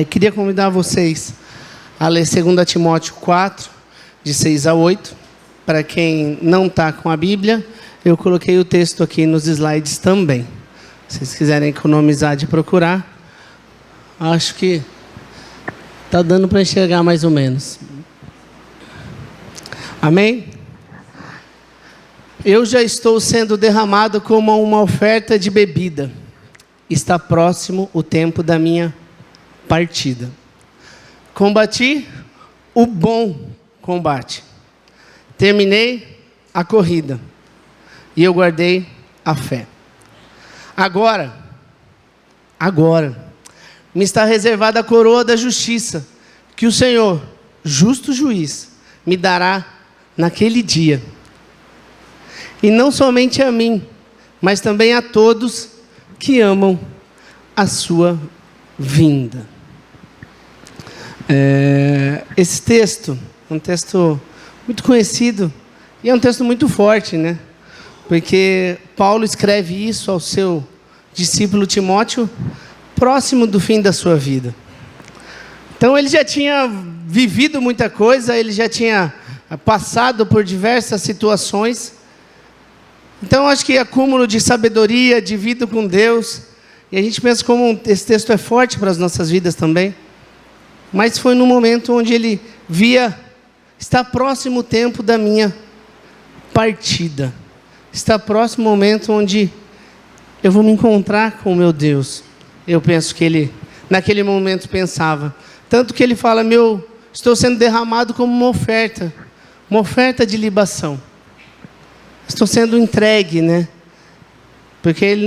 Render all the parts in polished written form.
Queria convidar vocês a ler 2 Timóteo 4, de 6 a 8. Para quem não está com a Bíblia, eu coloquei o texto aqui nos slides também. Se vocês quiserem economizar de procurar, acho que está dando para enxergar mais ou menos. Amém? Eu já estou sendo derramado como uma oferta de bebida. Está próximo o tempo da minha partida. Combati o bom combate. Terminei a corrida. E eu guardei a fé. Agora, me está reservada a coroa da justiça, que o Senhor, justo juiz, me dará naquele dia. E não somente a mim, mas também a todos que amam a sua vinda. Esse texto é um texto muito conhecido e é um texto muito forte, né? Porque Paulo escreve isso ao seu discípulo Timóteo próximo do fim da sua vida. Então ele já tinha vivido muita coisa, ele já tinha passado por diversas situações. Então acho que acúmulo de sabedoria, de vida com Deus. E a gente pensa como esse texto é forte para as nossas vidas também. Mas foi no momento onde ele via, está próximo o tempo da minha partida. Está próximo o momento onde eu vou me encontrar com o meu Deus. Eu penso que ele, naquele momento, pensava. Tanto que ele fala, estou sendo derramado como uma oferta de libação. Estou sendo entregue, né? Porque ele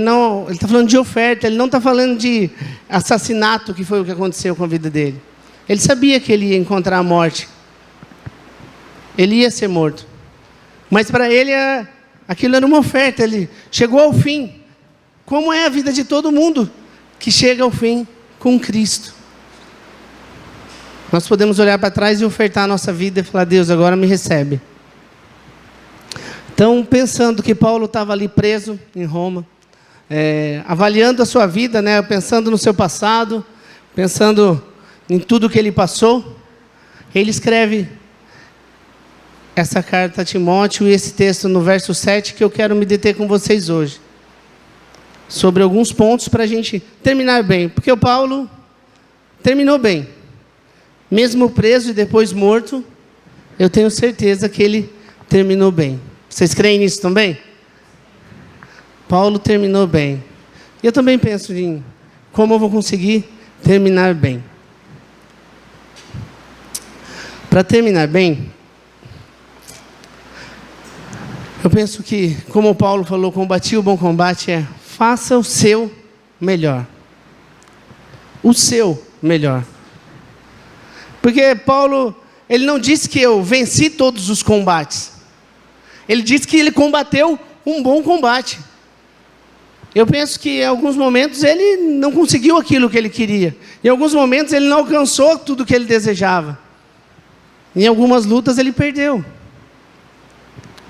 está falando de oferta, ele não está falando de assassinato, que foi o que aconteceu com a vida dele. Ele sabia que ele ia encontrar a morte. Ele ia ser morto. Mas para ele, aquilo era uma oferta, ele chegou ao fim. Como é a vida de todo mundo que chega ao fim com Cristo. Nós podemos olhar para trás e ofertar a nossa vida e falar, Deus, agora me recebe. Então, pensando que Paulo estava ali preso em Roma, avaliando a sua vida, né, pensando no seu passado, pensando em tudo que ele passou, ele escreve essa carta a Timóteo e esse texto no verso 7 que eu quero me deter com vocês hoje. Sobre alguns pontos para a gente terminar bem. Porque o Paulo terminou bem. Mesmo preso e depois morto, eu tenho certeza que ele terminou bem. Vocês creem nisso também? Paulo terminou bem. Eu também penso em como eu vou conseguir terminar bem. Para terminar bem, eu penso que, como o Paulo falou, combati o bom combate faça o seu melhor. O seu melhor. Porque Paulo, ele não disse que eu venci todos os combates. Ele disse que ele combateu um bom combate. Eu penso que em alguns momentos ele não conseguiu aquilo que ele queria. Em alguns momentos ele não alcançou tudo o que ele desejava. Em algumas lutas ele perdeu.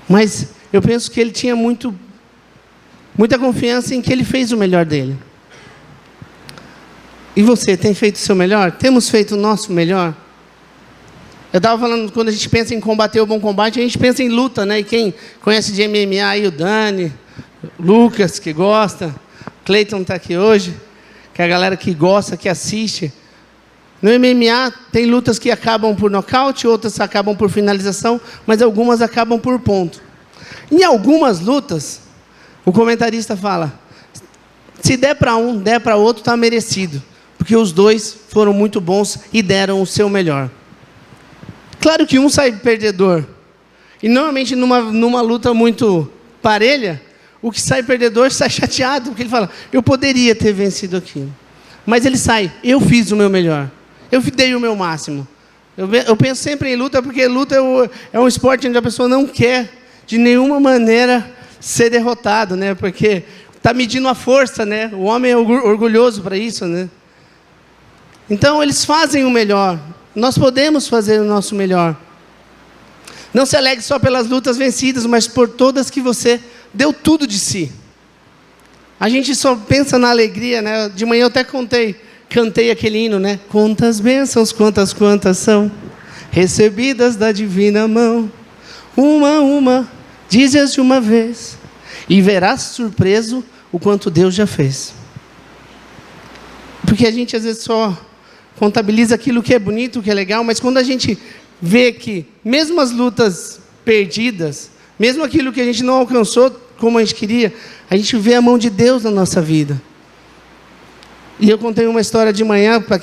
Mas eu penso que ele tinha muita confiança em que ele fez o melhor dele. E você, tem feito o seu melhor? Temos feito o nosso melhor? Eu estava falando, quando a gente pensa em combater o bom combate, a gente pensa em luta, né? E quem conhece de MMA aí, o Dani, Lucas, que gosta, Cleiton está aqui hoje, que é a galera que gosta, que assiste. No MMA tem lutas que acabam por nocaute, outras acabam por finalização, mas algumas acabam por ponto. Em algumas lutas, o comentarista fala, se der para um, der para outro, está merecido. Porque os dois foram muito bons e deram o seu melhor. Claro que um sai perdedor. E normalmente numa luta muito parelha, o que sai perdedor sai chateado. Porque ele fala, eu poderia ter vencido aquilo. Mas ele sai, eu fiz o meu melhor. Eu dei o meu máximo. Eu penso sempre em luta, porque luta é um esporte onde a pessoa não quer, de nenhuma maneira, ser derrotado, né? Porque está medindo a força, né? O homem é orgulhoso para isso, né? Então, eles fazem o melhor. Nós podemos fazer o nosso melhor. Não se alegre só pelas lutas vencidas, mas por todas que você deu tudo de si. A gente só pensa na alegria, né? De manhã eu até contei cantei aquele hino, né? Quantas bênçãos, quantas são, recebidas da divina mão. Uma, dizes de uma vez, e verás surpreso o quanto Deus já fez. Porque a gente às vezes só contabiliza aquilo que é bonito, que é legal, mas quando a gente vê que mesmo as lutas perdidas, mesmo aquilo que a gente não alcançou como a gente queria, a gente vê a mão de Deus na nossa vida. E eu contei uma história de manhã, para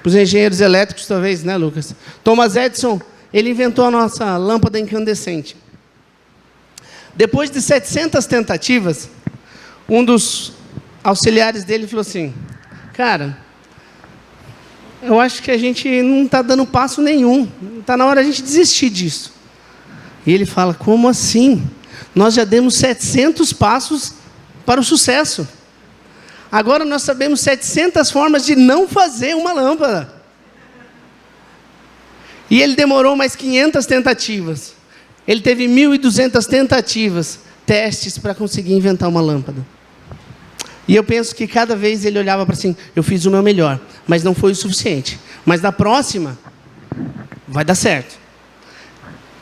os engenheiros elétricos talvez, né, Lucas? Thomas Edison, ele inventou a nossa lâmpada incandescente. Depois de 700 tentativas, um dos auxiliares dele falou assim, cara, eu acho que a gente não está dando passo nenhum, está na hora a gente desistir disso. E ele fala, como assim? Nós já demos 700 passos para o sucesso. Agora nós sabemos 700 formas de não fazer uma lâmpada. E ele demorou mais 500 tentativas. Ele teve 1.200 tentativas, testes para conseguir inventar uma lâmpada. E eu penso que cada vez ele olhava para assim, eu fiz o meu melhor, mas não foi o suficiente. Mas na próxima, vai dar certo.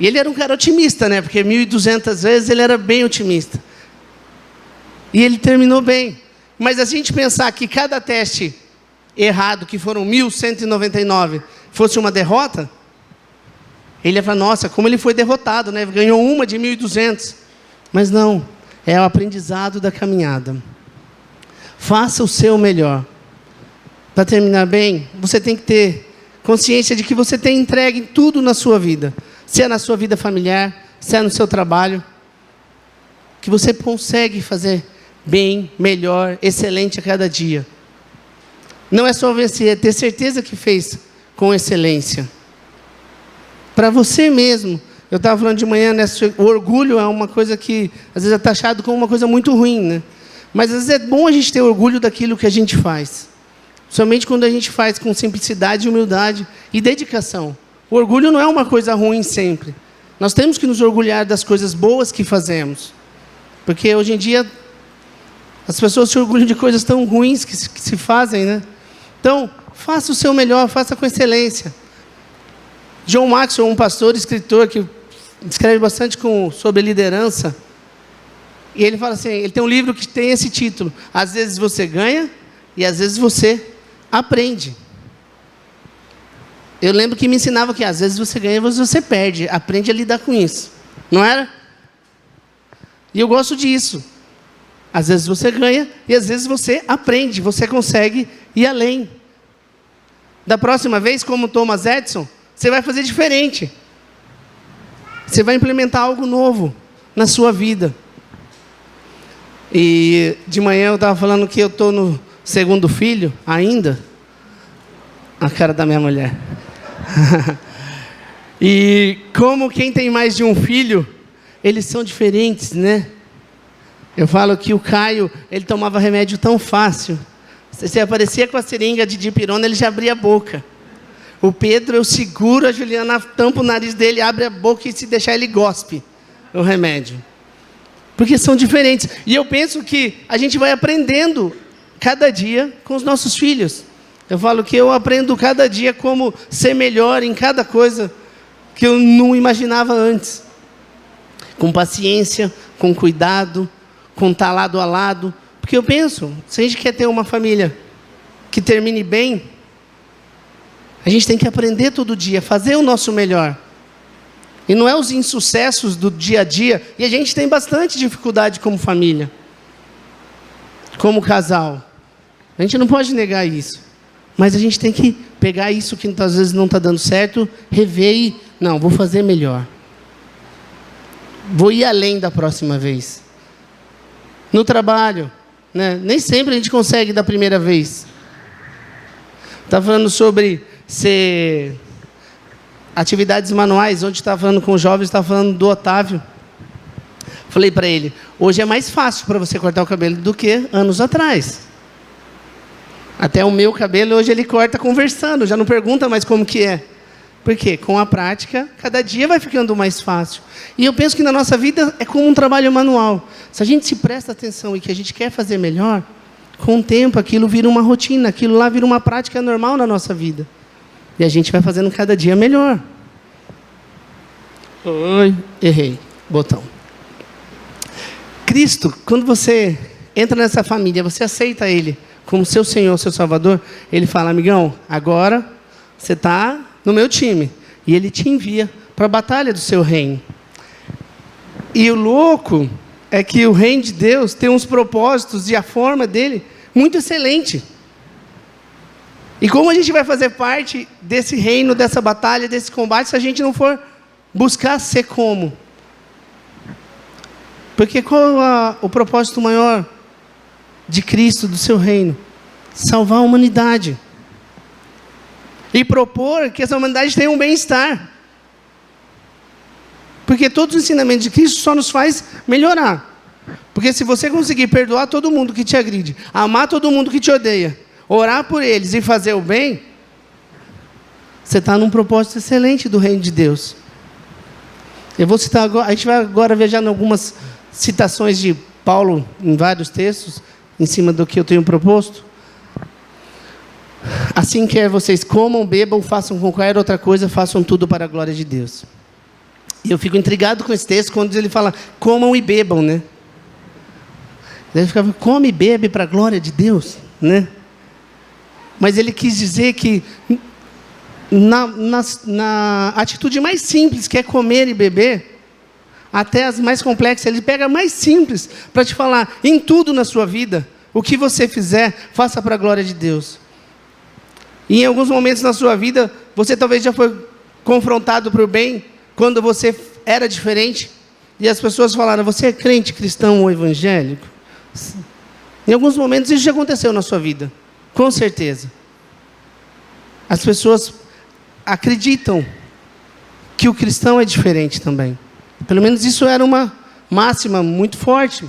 E ele era um cara otimista, né? Porque 1.200 vezes ele era bem otimista. E ele terminou bem. Mas a gente pensar que cada teste errado, que foram 1.199, fosse uma derrota, ele ia falar, nossa, como ele foi derrotado, né? Ganhou uma de 1.200. Mas não, é o aprendizado da caminhada. Faça o seu melhor. Para terminar bem, você tem que ter consciência de que você tem entregue tudo na sua vida. Se é na sua vida familiar, se é no seu trabalho, que você consegue fazer bem, melhor, excelente a cada dia. Não é só vencer, é ter certeza que fez com excelência. Para você mesmo. Eu estava falando de manhã, né, o orgulho é uma coisa que às vezes é taxado como uma coisa muito ruim, né? Mas às vezes é bom a gente ter orgulho daquilo que a gente faz. Somente quando a gente faz com simplicidade, humildade e dedicação. O orgulho não é uma coisa ruim sempre. Nós temos que nos orgulhar das coisas boas que fazemos. Porque hoje em dia as pessoas se orgulham de coisas tão ruins que se fazem, né? Então, faça o seu melhor, faça com excelência. John Maxwell, um pastor e escritor que escreve bastante sobre liderança, e ele fala assim, ele tem um livro que tem esse título, às vezes você ganha e às vezes você aprende. Eu lembro que me ensinava que às vezes você ganha e às vezes você perde, aprende a lidar com isso, não era? E eu gosto disso. Às vezes você ganha e às vezes você aprende, você consegue ir além. Da próxima vez, como Thomas Edison, você vai fazer diferente. Você vai implementar algo novo na sua vida. E de manhã eu estava falando que eu estou no segundo filho ainda. A cara da minha mulher. E como quem tem mais de um filho, eles são diferentes, né? Eu falo que o Caio, ele tomava remédio tão fácil. Se aparecia com a seringa de dipirona, ele já abria a boca. O Pedro, eu seguro a Juliana, tampa o nariz dele, abre a boca e se deixar ele gospe o remédio. Porque são diferentes. E eu penso que a gente vai aprendendo cada dia com os nossos filhos. Eu falo que eu aprendo cada dia como ser melhor em cada coisa que eu não imaginava antes. Com paciência, com cuidado, com estar lado a lado. Porque eu penso, se a gente quer ter uma família que termine bem, a gente tem que aprender todo dia, fazer o nosso melhor. E não é os insucessos do dia a dia. E a gente tem bastante dificuldade como família, como casal. A gente não pode negar isso. Mas a gente tem que pegar isso que às vezes não está dando certo, rever e, não, vou fazer melhor. Vou ir além da próxima vez. No trabalho, né? Nem sempre a gente consegue da primeira vez. Estava falando sobre atividades manuais, onde estava falando com os jovens, estava falando do Otávio. Falei para ele, hoje é mais fácil para você cortar o cabelo do que anos atrás. Até o meu cabelo, hoje ele corta conversando, já não pergunta mais como que é. Por quê? Com a prática, cada dia vai ficando mais fácil. E eu penso que na nossa vida é como um trabalho manual. Se a gente se presta atenção e que a gente quer fazer melhor, Com o tempo, aquilo vira uma rotina, aquilo lá vira uma prática normal na nossa vida. E a gente vai fazendo cada dia melhor. Oi, errei, botão. Cristo, quando você entra nessa família, você aceita Ele como seu Senhor, seu Salvador, Ele fala, amigão, agora você está no meu time. E Ele te envia para a batalha do seu reino. E o louco é que o reino de Deus tem uns propósitos e a forma dele muito excelente. E como a gente vai fazer parte desse reino, dessa batalha, desse combate, se a gente não for buscar ser como? Porque qual é o propósito maior de Cristo, do seu reino? Salvar a humanidade. E propor que essa humanidade tenha um bem-estar. Porque todos os ensinamentos de Cristo só nos faz melhorar. Porque se você conseguir perdoar todo mundo que te agride, amar todo mundo que te odeia, orar por eles e fazer o bem, você está num propósito excelente do reino de Deus. Eu vou citar agora, a gente vai agora viajar em algumas citações de Paulo, em vários textos, em cima do que eu tenho proposto. Assim quer vocês comam, bebam, façam com qualquer outra coisa, façam tudo para a glória de Deus. E eu fico intrigado com esse texto, quando ele fala, comam e bebam, né? Daí ele ficava, come e bebe para a glória de Deus, né? Mas ele quis dizer que, na atitude mais simples, que é comer e beber, até as mais complexas, ele pega a mais simples, para te falar, em tudo na sua vida, o que você fizer, faça para a glória de Deus. E em alguns momentos na sua vida, você talvez já foi confrontado por bem, quando você era diferente, e as pessoas falaram, você é crente, cristão ou evangélico? Em alguns momentos isso já aconteceu na sua vida, com certeza. As pessoas acreditam que o cristão é diferente também. Pelo menos isso era uma máxima muito forte,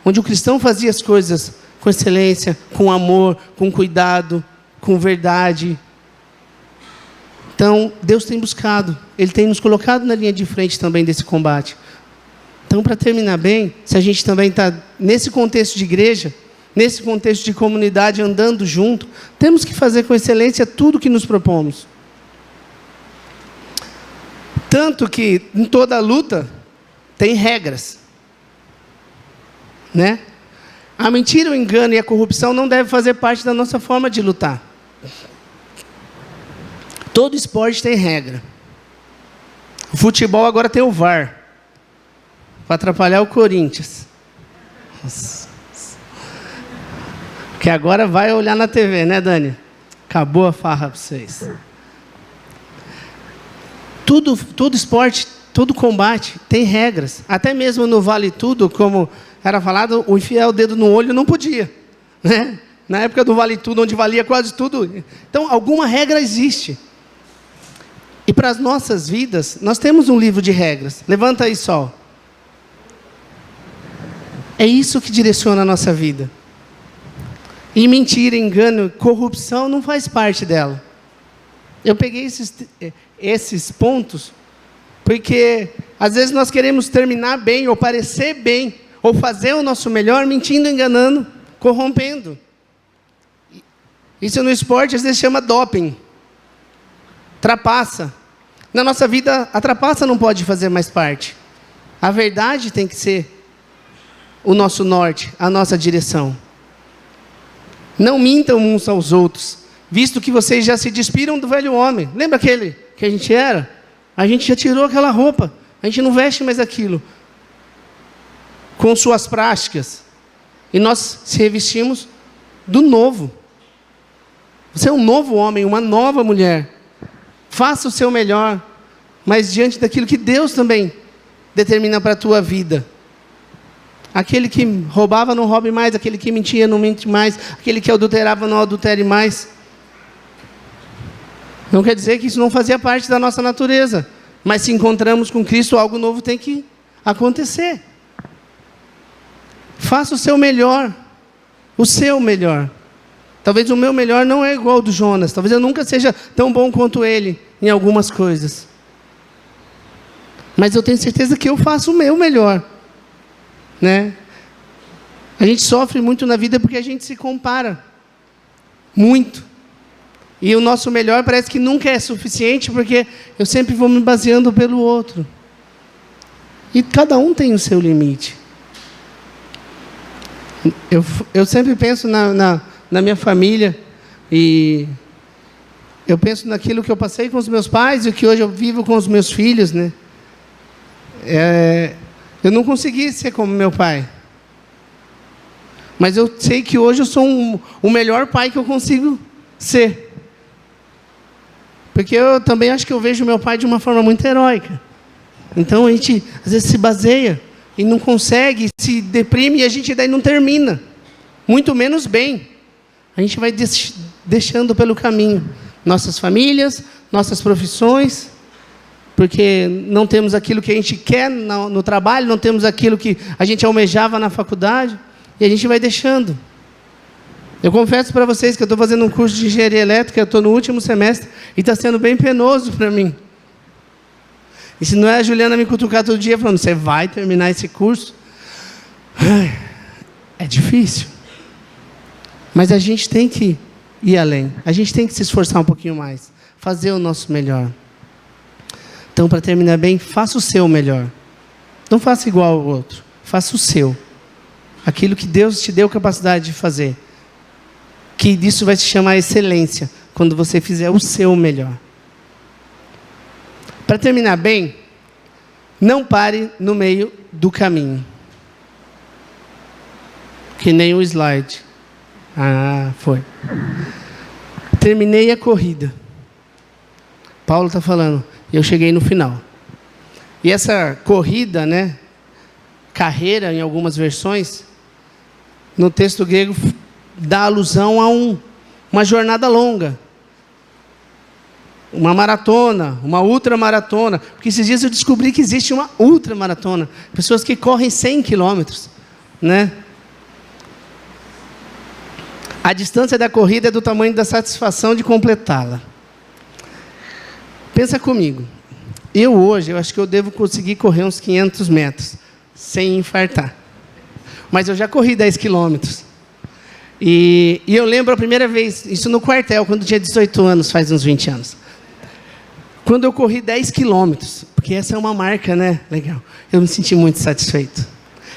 onde o cristão fazia as coisas com excelência, com amor, com cuidado, com verdade. Então, Deus tem buscado, Ele tem nos colocado na linha de frente também desse combate. Então, para terminar bem, se a gente também está nesse contexto de igreja, nesse contexto de comunidade, andando junto, temos que fazer com excelência tudo que nos propomos. Tanto que, em toda luta, tem regras. Né? A mentira, o engano e a corrupção não devem fazer parte da nossa forma de lutar. Todo esporte tem regra. O futebol agora tem o VAR. Para atrapalhar o Corinthians. Nossa. Porque agora vai olhar na TV, né, Dani? Acabou a farra para vocês. Todo esporte, todo combate tem regras. Até mesmo no Vale Tudo, como era falado, o enfiar o dedo no olho não podia. Né? Na época do Vale Tudo, onde valia quase tudo. Então, alguma regra existe. E para as nossas vidas, nós temos um livro de regras. Levanta aí, Sol. É isso que direciona a nossa vida. E mentira, engano, corrupção não faz parte dela. Eu peguei esses pontos, porque às vezes nós queremos terminar bem, ou parecer bem, ou fazer o nosso melhor, mentindo, enganando, corrompendo. Isso no esporte às vezes chama doping. Trapaça. Na nossa vida, a trapaça não pode fazer mais parte. A verdade tem que ser o nosso norte, a nossa direção. Não mintam uns aos outros, visto que vocês já se despiram do velho homem. Lembra aquele que a gente era? A gente já tirou aquela roupa, a gente não veste mais aquilo. Com suas práticas. E nós se revestimos do novo. Você é um novo homem, uma nova mulher. Faça o seu melhor, mas diante daquilo que Deus também determina para a tua vida. Aquele que roubava, não roube mais. Aquele que mentia, não mente mais. Aquele que adulterava, não adultere mais. Não quer dizer que isso não fazia parte da nossa natureza. Mas se encontramos com Cristo, algo novo tem que acontecer. Faça o seu melhor. O seu melhor. Talvez o meu melhor não é igual ao do Jonas. Talvez eu nunca seja tão bom quanto ele em algumas coisas. Mas eu tenho certeza que eu faço o meu melhor. Né? A gente sofre muito na vida porque a gente se compara. Muito. E o nosso melhor parece que nunca é suficiente, porque eu sempre vou me baseando pelo outro. E cada um tem o seu limite. Eu sempre penso na minha família, e eu penso naquilo que eu passei com os meus pais e o que hoje eu vivo com os meus filhos, né? Eu não consegui ser como meu pai. Mas eu sei que hoje eu sou o melhor pai que eu consigo ser. Porque eu também acho que eu vejo meu pai de uma forma muito heróica. Então a gente às vezes se baseia e não consegue, se deprime e a gente daí não termina. Muito menos bem. A gente vai deixando pelo caminho nossas famílias, nossas profissões, porque não temos aquilo que a gente quer no trabalho, não temos aquilo que a gente almejava na faculdade, e a gente vai deixando. Eu confesso para vocês que eu estou fazendo um curso de engenharia elétrica, eu estou no último semestre, e está sendo bem penoso para mim. E se não é a Juliana me cutucar todo dia, falando, você vai terminar esse curso? É difícil. Mas a gente tem que ir além. A gente tem que se esforçar um pouquinho mais. Fazer o nosso melhor. Então, para terminar bem, faça o seu melhor. Não faça igual ao outro. Faça o seu. Aquilo que Deus te deu capacidade de fazer. Que isso vai se chamar excelência, quando você fizer o seu melhor. Para terminar bem, não pare no meio do caminho. Que nem o slide. Foi. Terminei a corrida. Paulo está falando, eu cheguei no final. E essa corrida, né, carreira em algumas versões, no texto grego, dá alusão a uma jornada longa. Uma maratona, uma ultramaratona. Porque esses dias eu descobri que existe uma ultramaratona. Pessoas que correm 100 quilômetros, né? A distância da corrida é do tamanho da satisfação de completá-la. Pensa comigo. Eu acho que eu devo conseguir correr uns 500 metros, sem infartar. Mas eu já corri 10 quilômetros. E eu lembro a primeira vez, isso no quartel, quando eu tinha 18 anos, faz uns 20 anos. Quando eu corri 10 quilômetros, porque essa é uma marca, né? Legal. Eu me senti muito satisfeito.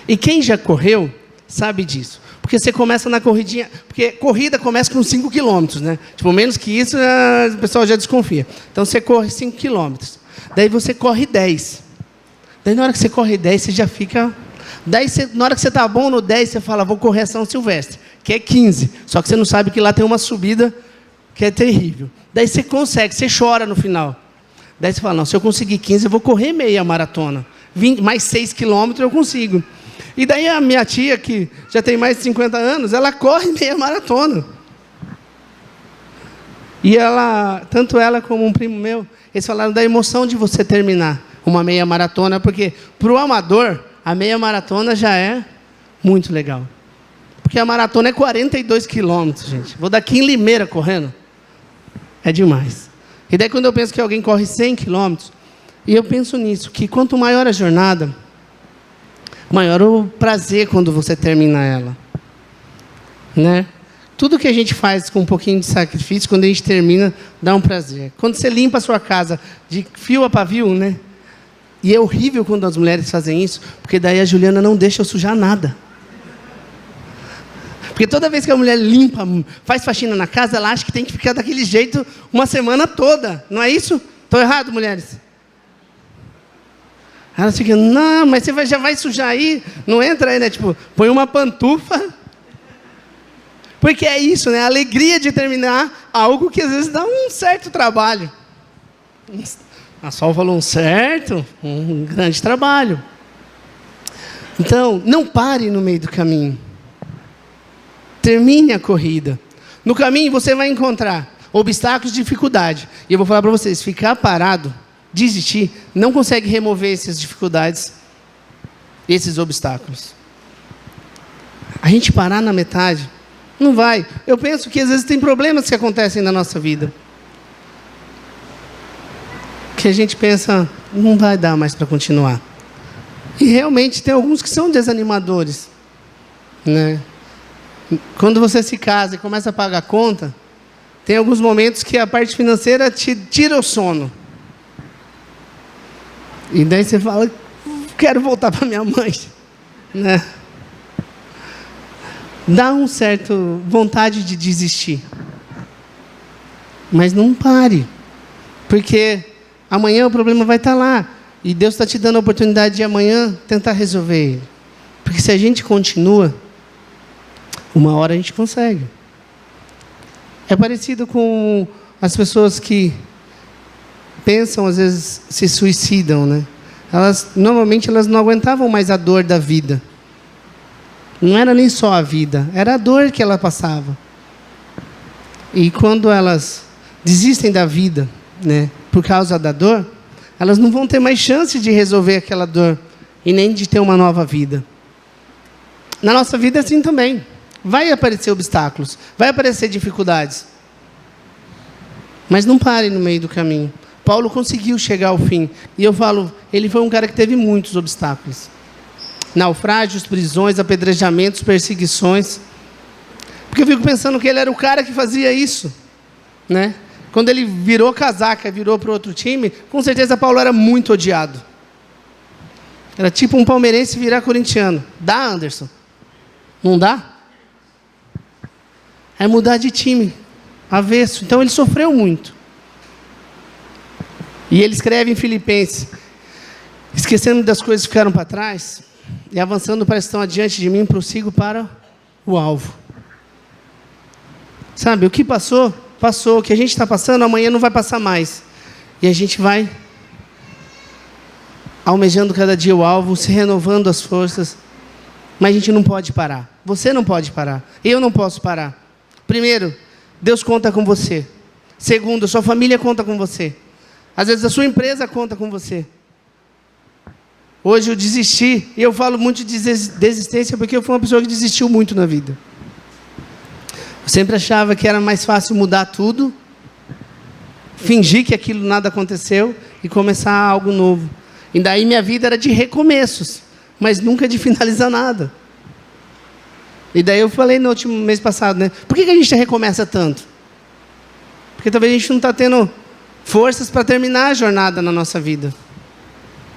E quem já correu, sabe disso. Porque você começa na corridinha, porque corrida começa com 5 quilômetros, né? Tipo, menos que isso, o pessoal já desconfia. Então, você corre 5 quilômetros. Daí você corre 10. Daí, na hora que você corre 10, você já fica... Daí, na hora que você está bom no 10, você fala, vou correr a São Silvestre, que é 15. Só que você não sabe que lá tem uma subida que é terrível. Daí você consegue, você chora no final. Daí você fala, não, se eu conseguir 15, eu vou correr meia maratona. 20, mais 6 quilômetros eu consigo. E daí a minha tia, que já tem mais de 50 anos, ela corre meia maratona. E ela, tanto ela como um primo meu, eles falaram da emoção de você terminar uma meia maratona, porque para o amador, a meia maratona já é muito legal. Porque a maratona é 42 quilômetros, gente. Vou daqui em Limeira correndo. É demais. E daí quando eu penso que alguém corre 100 quilômetros, e eu penso nisso, que quanto maior a jornada, maior o prazer quando você termina ela. Né? Tudo que a gente faz com um pouquinho de sacrifício, quando a gente termina, dá um prazer. Quando você limpa a sua casa de fio a pavio, né? E é horrível quando as mulheres fazem isso, porque daí a Juliana não deixa eu sujar nada. Porque toda vez que a mulher limpa, faz faxina na casa, ela acha que tem que ficar daquele jeito uma semana toda. Não é isso? Estou errado, mulheres? Ela fica, não, mas você já vai sujar aí? Não entra aí, né? Tipo, põe uma pantufa. Porque é isso, né? A alegria de terminar algo que às vezes dá um certo trabalho. A Sol falou um grande trabalho. Então, não pare no meio do caminho. Termine a corrida. No caminho você vai encontrar obstáculos, dificuldade. E eu vou falar para vocês, ficar parado, desistir, não consegue remover essas dificuldades, esses obstáculos. A gente parar na metade, não vai. Eu penso que às vezes tem problemas que acontecem na nossa vida. Que a gente pensa, não vai dar mais para continuar. E realmente tem alguns que são desanimadores. né? Quando você se casa e começa a pagar a conta, tem alguns momentos que a parte financeira te tira o sono. E daí você fala, quero voltar para minha mãe, né? Dá um certo vontade de desistir. Mas não pare, porque amanhã o problema vai estar lá. E Deus está te dando a oportunidade de amanhã tentar resolver ele. Porque se a gente continua, uma hora a gente consegue. É parecido com as pessoas que pensam, às vezes, se suicidam, né? Normalmente elas não aguentavam mais a dor da vida. Não era nem só a vida, era a dor que ela passava. E quando elas desistem da vida, né, por causa da dor, elas não vão ter mais chance de resolver aquela dor e nem de ter uma nova vida. Na nossa vida é assim também. Vai aparecer obstáculos, vai aparecer dificuldades. Mas não pare no meio do caminho. Paulo conseguiu chegar ao fim. E eu falo, ele foi um cara que teve muitos obstáculos. Naufrágios, prisões, apedrejamentos, perseguições. Porque eu fico pensando que ele era o cara que fazia isso, né? Quando ele virou casaca, virou para outro time, com certeza Paulo era muito odiado. Era tipo um palmeirense virar corintiano. Dá, Anderson? Não dá? É mudar de time, avesso. Então ele sofreu muito. E ele escreve em Filipenses, esquecendo das coisas que ficaram para trás, e avançando para estão adiante de mim, prossigo para o alvo. Sabe, o que passou, passou. O que a gente está passando, amanhã não vai passar mais. E a gente vai almejando cada dia o alvo, se renovando as forças. Mas a gente não pode parar. Você não pode parar. Eu não posso parar. Primeiro, Deus conta com você. Segundo, sua família conta com você. Às vezes a sua empresa conta com você. Hoje eu desisti, e eu falo muito de desistência porque eu fui uma pessoa que desistiu muito na vida. Eu sempre achava que era mais fácil mudar tudo, fingir que aquilo nada aconteceu e começar algo novo. E daí minha vida era de recomeços, mas nunca de finalizar nada. E daí eu falei no último mês passado, né? Por que a gente recomeça tanto? Porque talvez a gente não está tendo forças para terminar a jornada na nossa vida.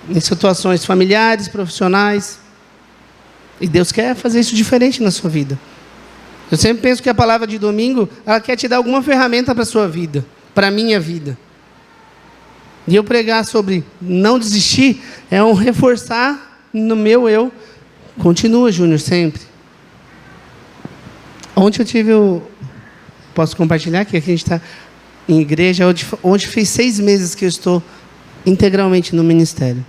Em situações familiares, profissionais. E Deus quer fazer isso diferente na sua vida. Eu sempre penso que a palavra de domingo, ela quer te dar alguma ferramenta para a sua vida, para a minha vida. E eu pregar sobre não desistir, é um reforçar no meu eu. Continua, Júnior, sempre. Ontem eu tive o... Posso compartilhar aqui? Aqui a gente está em igreja, onde fez 6 meses que eu estou integralmente no ministério.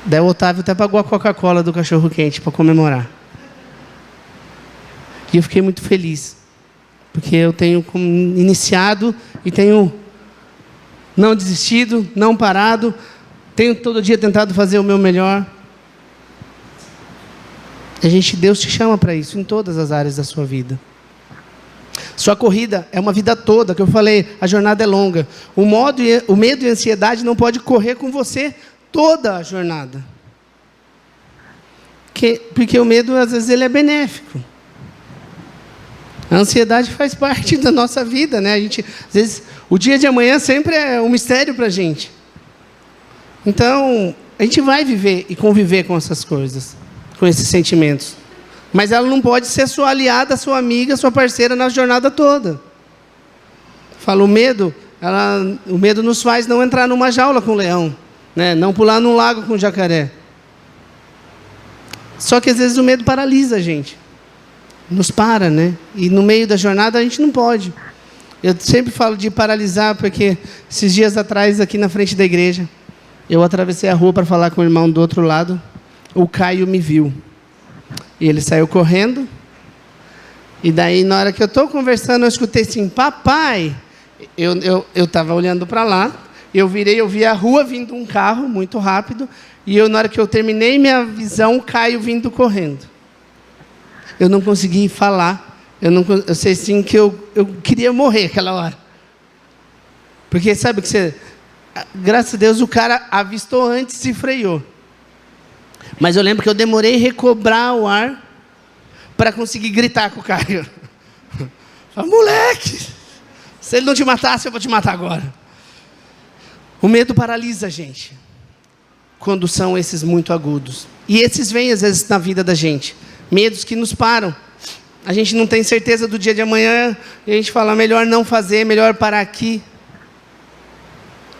Daí o Otávio até pagou a Coca-Cola do cachorro-quente para comemorar. E eu fiquei muito feliz. Porque eu tenho iniciado e tenho não desistido, não parado. Tenho todo dia tentado fazer o meu melhor. Deus te chama para isso em todas as áreas da sua vida. Sua corrida é uma vida toda, que eu falei, a jornada é longa. O medo e a ansiedade não pode correr com você toda a jornada. Porque o medo, às vezes, ele é benéfico. A ansiedade faz parte da nossa vida, né? Às vezes, o dia de amanhã sempre é um mistério para a gente. Então, a gente vai viver e conviver com essas coisas, com esses sentimentos. Mas ela não pode ser sua aliada, sua amiga, sua parceira na jornada toda. Fala, o medo nos faz não entrar numa jaula com o leão, né? Não pular num lago com o jacaré. Só que às vezes o medo paralisa a gente. Nos para, né? E no meio da jornada a gente não pode. Eu sempre falo de paralisar, porque esses dias atrás, aqui na frente da igreja, eu atravessei a rua para falar com o irmão do outro lado. O Caio me viu. E ele saiu correndo. E daí, na hora que eu estou conversando, eu escutei assim, papai. Eu estava olhando para lá. Eu virei, eu vi a rua vindo um carro muito rápido. E na hora que eu terminei minha visão, o Caio vindo correndo. Eu não consegui falar. Eu sei sim que eu queria morrer aquela hora. Porque sabe que você... Graças a Deus o cara avistou antes e freou. Mas eu lembro que eu demorei a recobrar o ar para conseguir gritar com o Caio. Falei, moleque, se ele não te matasse, eu vou te matar agora. O medo paralisa a gente, quando são esses muito agudos. E esses vêm, às vezes, na vida da gente. Medos que nos param. A gente não tem certeza do dia de amanhã, e a gente fala, melhor não fazer, melhor parar aqui.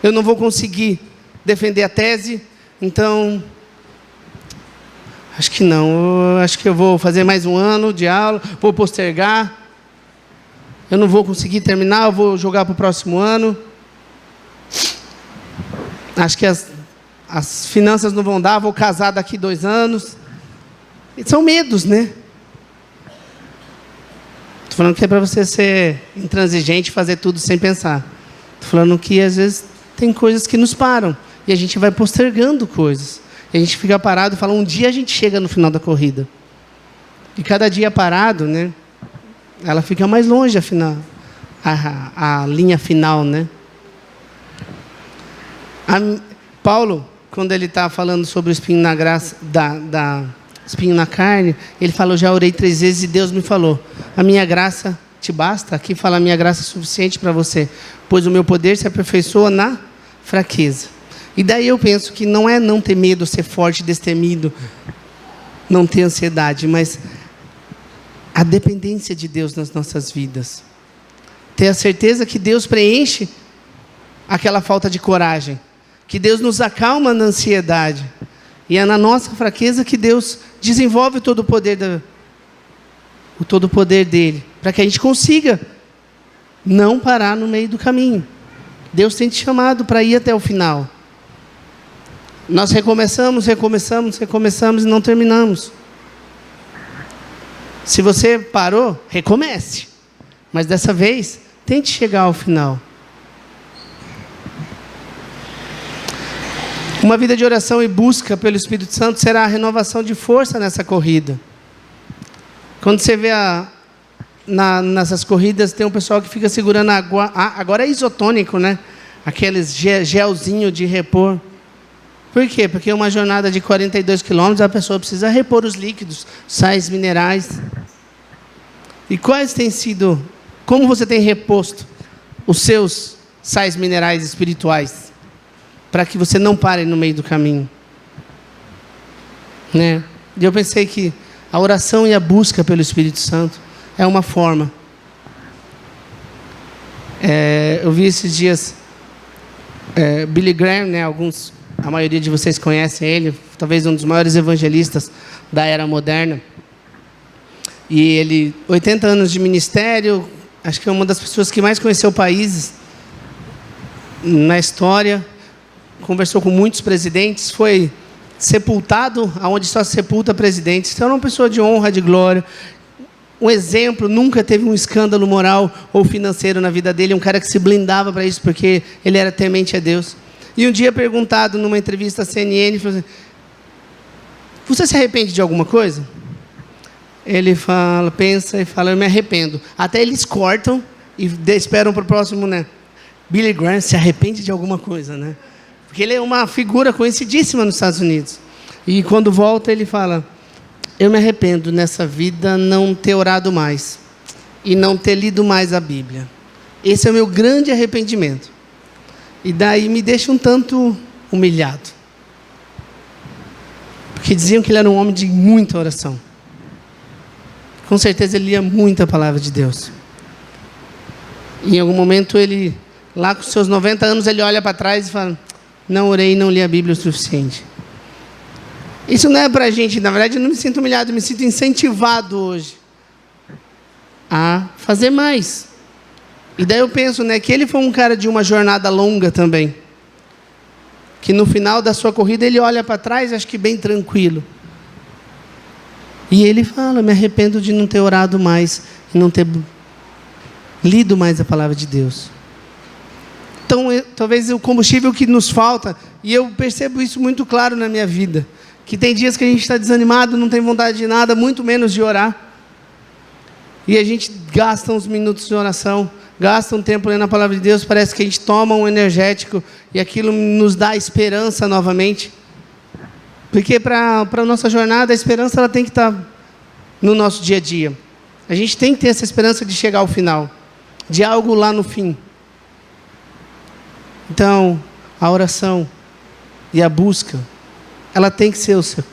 Eu não vou conseguir defender a tese, então, acho que não. Acho que eu vou fazer mais um ano de aula, vou postergar. Eu não vou conseguir terminar, eu vou jogar para o próximo ano. Acho que as finanças não vão dar, vou casar daqui 2 anos. E são medos, né? Estou falando que é para você ser intransigente e fazer tudo sem pensar. Estou falando que às vezes tem coisas que nos param. E a gente vai postergando coisas. E a gente fica parado e fala, um dia a gente chega no final da corrida. E cada dia parado, né? Ela fica mais longe, afinal, a linha final, né? Paulo, quando ele está falando sobre o espinho na graça, espinho na carne, ele falou, já orei 3 vezes e Deus me falou, a minha graça te basta? Aqui fala, a minha graça é suficiente para você, pois o meu poder se aperfeiçoa na fraqueza. E daí eu penso que não é não ter medo, ser forte, destemido, não ter ansiedade, mas a dependência de Deus nas nossas vidas. Ter a certeza que Deus preenche aquela falta de coragem, que Deus nos acalma na ansiedade, e é na nossa fraqueza que Deus desenvolve todo o poder dele, para que a gente consiga não parar no meio do caminho. Deus tem te chamado para ir até o final. Nós recomeçamos e não terminamos. Se você parou, recomece. Mas dessa vez, tente chegar ao final. Uma vida de oração e busca pelo Espírito Santo será a renovação de força nessa corrida. Quando você vê nessas corridas, tem um pessoal que fica segurando água. Agora é isotônico, né? Aqueles gelzinho de repor. Por quê? Porque uma jornada de 42 quilômetros, a pessoa precisa repor os líquidos, sais minerais. E quais têm sido, como você tem reposto os seus sais minerais espirituais, para que você não pare no meio do caminho? Né? E eu pensei que a oração e a busca pelo Espírito Santo é uma forma. Eu vi esses dias Billy Graham, né, a maioria de vocês conhecem ele, talvez um dos maiores evangelistas da era moderna. E ele, 80 anos de ministério, acho que é uma das pessoas que mais conheceu países na história, conversou com muitos presidentes, foi sepultado aonde só se sepulta presidentes. Então, era uma pessoa de honra, de glória. Um exemplo, nunca teve um escândalo moral ou financeiro na vida dele, um cara que se blindava para isso, porque ele era temente a Deus. E um dia, perguntado numa entrevista à CNN, falou assim, você se arrepende de alguma coisa? Ele fala, pensa e fala, eu me arrependo. Até eles cortam e esperam para o próximo, né? Billy Graham se arrepende de alguma coisa, né? Porque ele é uma figura conhecidíssima nos Estados Unidos. E quando volta, ele fala, eu me arrependo nessa vida não ter orado mais e não ter lido mais a Bíblia. Esse é o meu grande arrependimento. E daí me deixa um tanto humilhado. Porque diziam que ele era um homem de muita oração. Com certeza ele lia muita palavra de Deus. E em algum momento ele, lá com seus 90 anos, ele olha para trás e fala, não orei e não li a Bíblia o suficiente. Isso não é para a gente, na verdade eu não me sinto humilhado, eu me sinto incentivado hoje a fazer mais. E daí eu penso, né, que ele foi um cara de uma jornada longa também. Que no final da sua corrida ele olha para trás, acho que bem tranquilo. E ele fala, me arrependo de não ter orado mais, e não ter lido mais a palavra de Deus. Então, talvez o combustível que nos falta, e eu percebo isso muito claro na minha vida, que tem dias que a gente está desanimado, não tem vontade de nada, muito menos de orar. E a gente gasta uns minutos de oração, gasta um tempo lendo a palavra de Deus, parece que a gente toma um energético, e aquilo nos dá esperança novamente. Porque para a nossa jornada, a esperança ela tem que estar no nosso dia a dia. A gente tem que ter essa esperança de chegar ao final, de algo lá no fim. Então, a oração e a busca, ela tem que ser o seu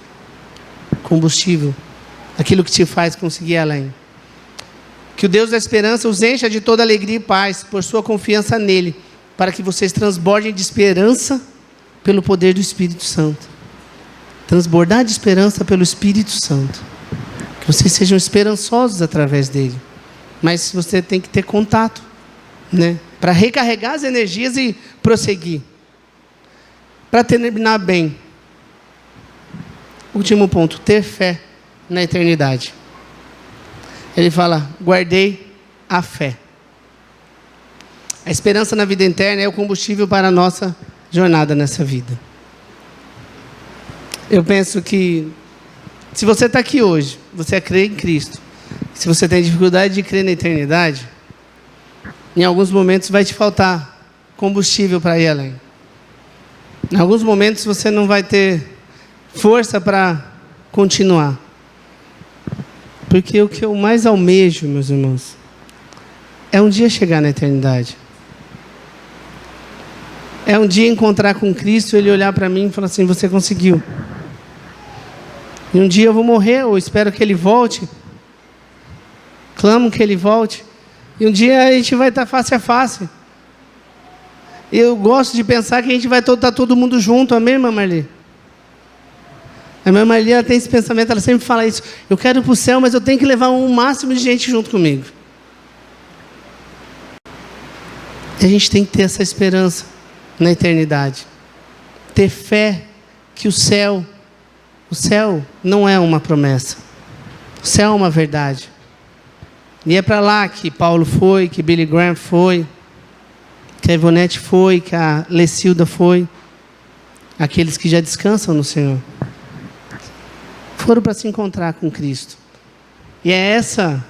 combustível, aquilo que te faz conseguir ir além. Que o Deus da esperança os encha de toda alegria e paz, por sua confiança nele, para que vocês transbordem de esperança pelo poder do Espírito Santo. Transbordar de esperança pelo Espírito Santo. Que vocês sejam esperançosos através dele. Mas você tem que ter contato, né? Para recarregar as energias e prosseguir. Para terminar bem. Último ponto, ter fé na eternidade. Ele fala, guardei a fé. A esperança na vida eterna é o combustível para a nossa jornada nessa vida. Eu penso que, se você está aqui hoje, você crê em Cristo, se você tem dificuldade de crer na eternidade, em alguns momentos vai te faltar combustível para ir além. Em alguns momentos você não vai ter força para continuar. Porque o que eu mais almejo, meus irmãos, é um dia chegar na eternidade. É um dia encontrar com Cristo, Ele olhar para mim e falar assim, você conseguiu. E um dia eu vou morrer, ou espero que Ele volte. Clamo que Ele volte. E um dia a gente vai estar face a face. Eu gosto de pensar que a gente vai estar todo mundo junto, amém, irmã Marli? A minha Marli, ela tem esse pensamento, ela sempre fala isso. Eu quero ir para o céu, mas eu tenho que levar um máximo de gente junto comigo. E a gente tem que ter essa esperança na eternidade. Ter fé que o céu não é uma promessa. O céu é uma verdade. E é para lá que Paulo foi, que Billy Graham foi, que a Ivonete foi, que a Lecilda foi. Aqueles que já descansam no Senhor. Foram para se encontrar com Cristo. E é essa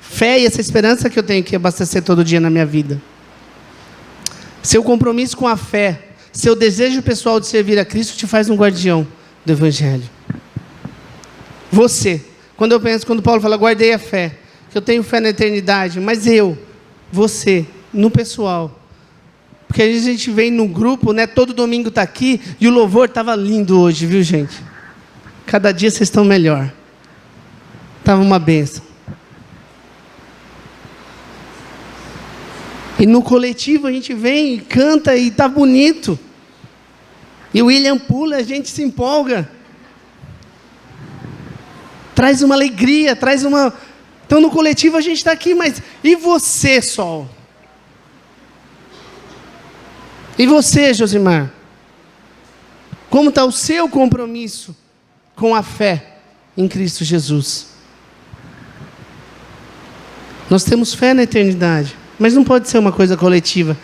fé e essa esperança que eu tenho que abastecer todo dia na minha vida. Seu compromisso com a fé, seu desejo pessoal de servir a Cristo te faz um guardião do Evangelho. Você, quando Paulo fala, guardei a fé, que eu tenho fé na eternidade, mas você, no pessoal, porque às vezes a gente vem no grupo, né, todo domingo está aqui, e o louvor estava lindo hoje, viu gente? Cada dia vocês estão melhor. Estava uma bênção. E no coletivo a gente vem e canta e está bonito. E o William pula, a gente se empolga. Traz uma alegria, traz uma... Então no coletivo a gente está aqui, mas e você, Sol? E você, Josimar? Como está o seu compromisso com a fé em Cristo Jesus? Nós temos fé na eternidade, mas não pode ser uma coisa coletiva,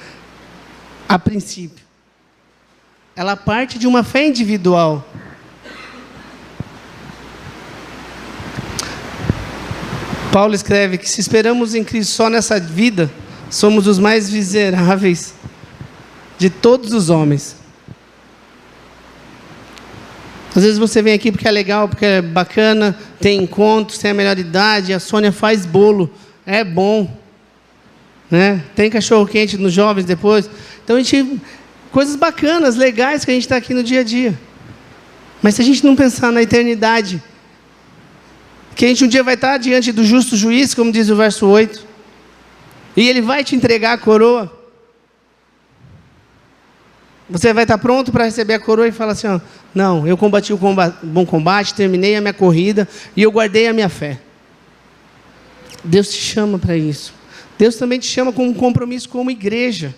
a princípio. Ela parte de uma fé individual. Paulo escreve que se esperamos em Cristo só nessa vida, somos os mais miseráveis de todos os homens. Às vezes você vem aqui porque é legal, porque é bacana, tem encontros, tem a melhor idade, a Sônia faz bolo, é bom, né? Tem cachorro-quente nos jovens depois. Então a gente, coisas bacanas, legais que a gente está aqui no dia a dia. Mas se a gente não pensar na eternidade, que a gente um dia vai estar diante do justo juiz, como diz o verso 8, e ele vai te entregar a coroa. Você vai estar pronto para receber a coroa e falar assim, ó, não, eu combati o bom combate, terminei a minha corrida e eu guardei a minha fé. Deus te chama para isso. Deus também te chama com um compromisso como igreja.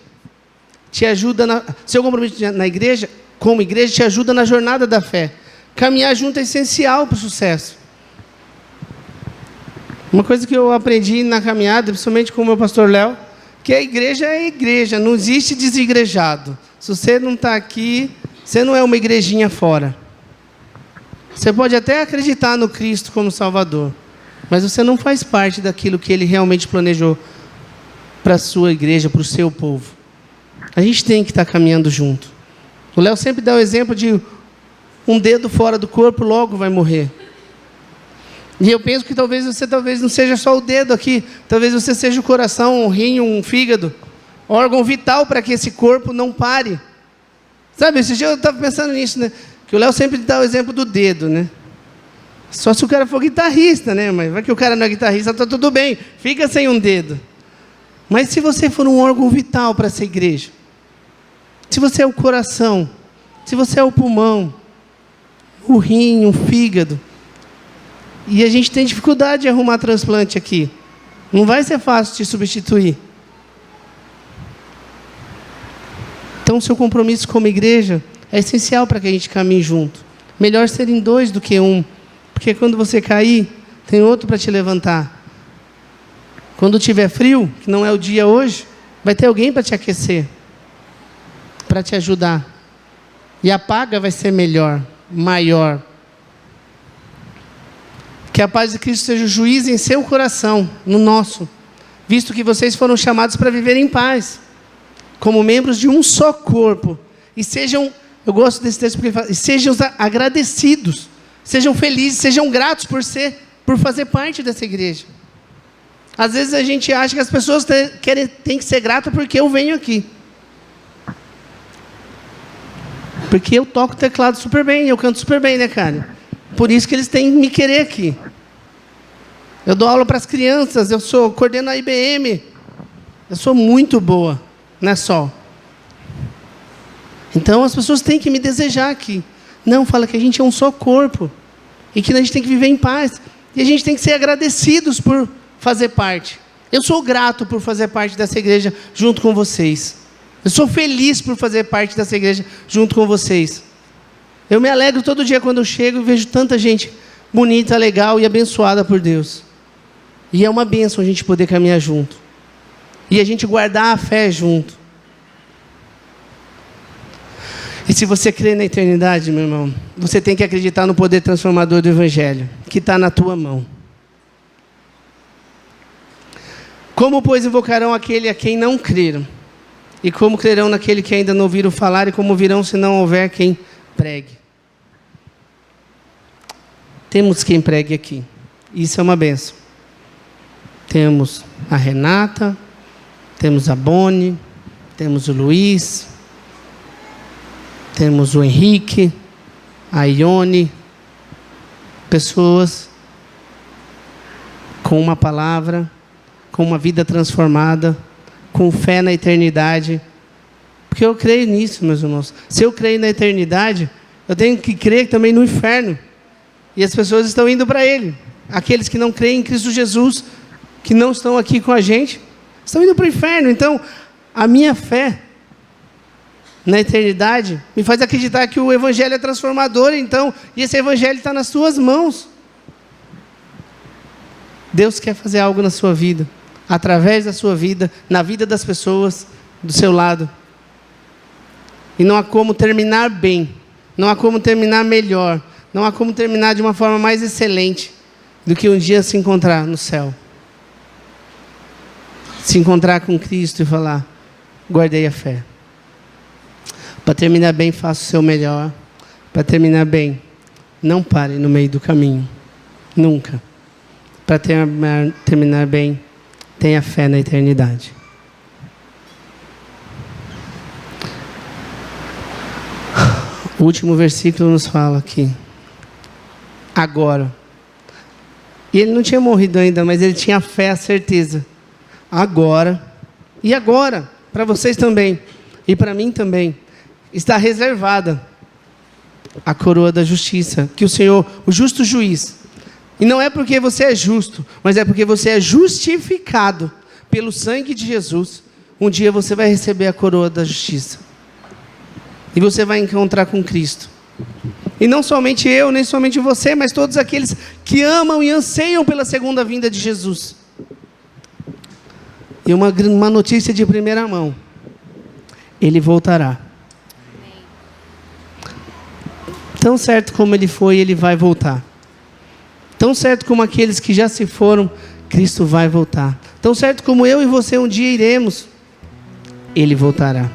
Te ajuda seu compromisso na igreja, como igreja, te ajuda na jornada da fé. Caminhar junto é essencial para o sucesso. Uma coisa que eu aprendi na caminhada, principalmente com o meu pastor Léo, que a igreja é igreja, não existe desigrejado. Se você não está aqui, você não é uma igrejinha fora. Você pode até acreditar no Cristo como Salvador, mas você não faz parte daquilo que Ele realmente planejou para a sua igreja, para o seu povo. A gente tem que estar caminhando junto. O Léo sempre dá o exemplo de um dedo fora do corpo, logo vai morrer. E eu penso que talvez você não seja só o dedo aqui, talvez você seja o coração, um rim, um fígado, órgão vital para que esse corpo não pare. Sabe, esse dia eu estava pensando nisso, né? Que o Léo sempre dá o exemplo do dedo, né? Só se o cara for guitarrista, né? Mas vai que o cara não é guitarrista, está tudo bem, fica sem um dedo. Mas se você for um órgão vital para essa igreja, se você é o coração, se você é o pulmão, o rim, o fígado, e a gente tem dificuldade de arrumar transplante aqui, não vai ser fácil te substituir. Então, o seu compromisso como igreja é essencial para que a gente caminhe junto. Melhor serem 2 do que 1, porque quando você cair, tem outro para te levantar. Quando tiver frio, que não é o dia hoje, vai ter alguém para te aquecer, para te ajudar. E a paga vai ser melhor, maior. Que a paz de Cristo seja o juiz em seu coração, no nosso, visto que vocês foram chamados para viver em paz, como membros de um só corpo. E sejam, eu gosto desse texto porque ele fala, e sejam agradecidos, sejam felizes, sejam gratos por fazer parte dessa igreja. Às vezes a gente acha que as pessoas têm que ser gratas porque eu venho aqui. Porque eu toco teclado super bem, eu canto super bem, né, cara? Por isso que eles têm que me querer aqui. Eu dou aula para as crianças, eu coordeno a IBM. Eu sou muito boa, não é só. Então as pessoas têm que me desejar aqui. Não, fala que a gente é um só corpo. E que a gente tem que viver em paz. E a gente tem que ser agradecidos por fazer parte. Eu sou grato por fazer parte dessa igreja junto com vocês. Eu sou feliz por fazer parte dessa igreja junto com vocês. Eu me alegro todo dia quando eu chego e vejo tanta gente bonita, legal e abençoada por Deus. E é uma bênção a gente poder caminhar junto. E a gente guardar a fé junto. E se você crê na eternidade, meu irmão, você tem que acreditar no poder transformador do Evangelho, que está na tua mão. Como, pois, invocarão aquele a quem não creram? E como crerão naquele que ainda não ouviram falar? E como virão se não houver quem pregue? Temos quem pregue aqui. Isso é uma bênção. Temos a Renata, temos a Boni, temos o Luiz, temos o Henrique, a Ione, pessoas com uma palavra, com uma vida transformada, com fé na eternidade, porque eu creio nisso, meus irmãos. Se eu creio na eternidade, eu tenho que crer também no inferno, e as pessoas estão indo para ele. Aqueles que não creem em Cristo Jesus, que não estão aqui com a gente, estão indo para o inferno. Então, a minha fé na eternidade me faz acreditar que o Evangelho é transformador, então, e esse Evangelho está nas suas mãos. Deus quer fazer algo na sua vida, através da sua vida, na vida das pessoas do seu lado. E não há como terminar bem, não há como terminar melhor, não há como terminar de uma forma mais excelente do que um dia se encontrar no céu. Se encontrar com Cristo e falar, guardei a fé. Para terminar bem, faça o seu melhor. Para terminar bem, não pare no meio do caminho. Nunca. Para terminar bem, tenha fé na eternidade. O último versículo nos fala aqui. Agora. E ele não tinha morrido ainda, mas ele tinha fé, a certeza. Agora. E agora, para vocês também. E para mim também. Está reservada a coroa da justiça. Que o Senhor, o justo juiz. E não é porque você é justo, mas é porque você é justificado pelo sangue de Jesus. Um dia você vai receber a coroa da justiça. E você vai encontrar com Cristo. E não somente eu, nem somente você, mas todos aqueles que amam e anseiam pela segunda vinda de Jesus. E uma notícia de primeira mão. Ele voltará. Tão certo como ele foi, ele vai voltar. Tão certo como aqueles que já se foram, Cristo vai voltar. Tão certo como eu e você um dia iremos, ele voltará.